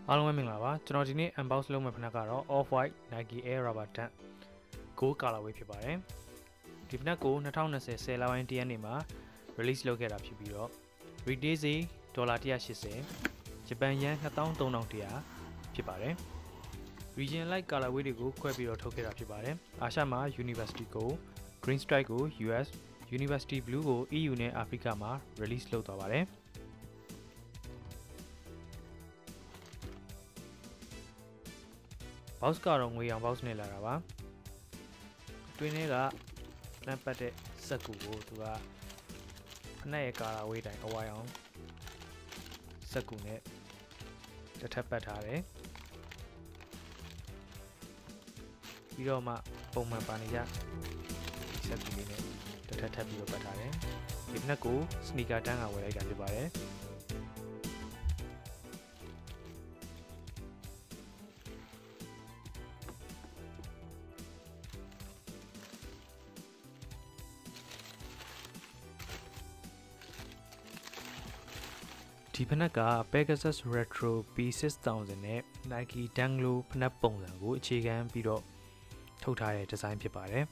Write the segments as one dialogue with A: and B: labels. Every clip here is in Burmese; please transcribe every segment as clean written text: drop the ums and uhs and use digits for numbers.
A: အားလုံးပဲမင်္ဂလာပါကျွန်တော်ဒီနေ့ unbox လုပ်မယ့်ဖနက်ကတော့ Off White Nike Air Rubber Dunk Gold Colorway ဖြစ်ပါတယ်ဒီဖနက်ကို2020 10လပိုင်း1ရက်နေ့မှာ release လုပ်ခဲ့တာဖြစ်ပြီးတော့ retail ဈေး$180 ဂျပန်ယန်း2300ဖြစ်ပါတယ် region like colorway တွေကိုခွဲပြီးတော့ထုတ်ခဲ့တာဖြစ်ပါတယ်အာရှမှာ University ကို Green Stripe ကို US University Blue ကို EU နဲ့ Africa မှာ release လုပ်သွားပါတယ်ဘောက်စ်ကတော့ငွေအောင်ဘောက်စ်နဲ့လာတာပါတွင်းထဲကလမ်းပတ်တဲ့စက်ကူကိုသူကဖနက်ရဲ့ကာလာဝေးတိုင်းအဝိုင်းအောင်စက်ကူနဲ့တစ်ထပ်ပတ်ထားတယ်ပြီးတော့မှပုံမှန်ပါနေကြစက်ကူလေးနဲ့တစ်ထပ်ထပ်ပြီးတော့ပတ်ထားတယ်ဒီဖနက်ကိုစနီကာတန်းကဝယ်လိုက်တာဖြစ်ပါတယ်ဒီဖနက်က Pegasus Retro P6000 နဲ့ Nike Dunk Low ဖနက်ပုံစံကိုအခြေခံပြီးတော့ထုတ်ထားတဲ့ဒီဇိုင်းဖြစ်ပါတယ်။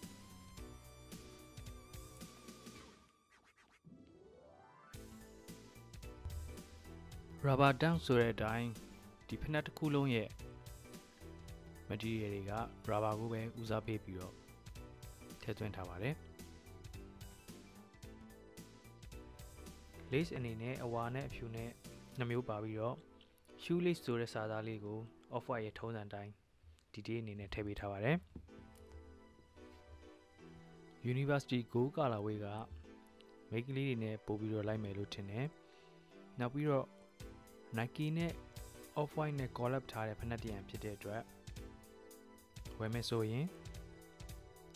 A: Rubber Dunk ဆိုတဲ့အတိုင်းဒီဖနက်တစ်ခုလုံးရဲ့ material တွေက rubber ကိုပဲဦးစားပေးပြီးတော့ထည့်သွင်းထားပါတယ်။ lace အနေနဲ့အဝါနဲ့အဖြူနဲ့2မျိုးပါပြီးတော့ shoe lace ဆိုတဲ့စာသားလေးကို off white ရဲ့ထုံးစံတိုင်းဒီဒီအနေနဲ့ထည့်ပေးထားပါတယ် University Gold Colorway ကမိတ်ကလေးတွေနဲ့ပို့ပြီးတော့လိုက်မယ်လို့ထင်တယ်နောက်ပြီးတော့ Nike နဲ့ off white နဲ့ collab ထားတဲ့ဖနက်တရံဖြစ်တဲ့အတွက်ဝယ်မယ်ဆိုရင်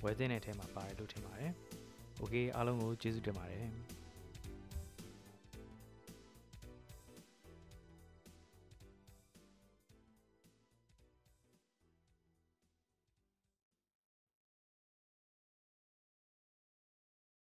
A: ဝယ်သင့်တဲ့ထဲမှာပါတယ်လို့ထင်ပါတယ် Okay အားလုံးကိုကျေးဇူးတင်ပါတယ်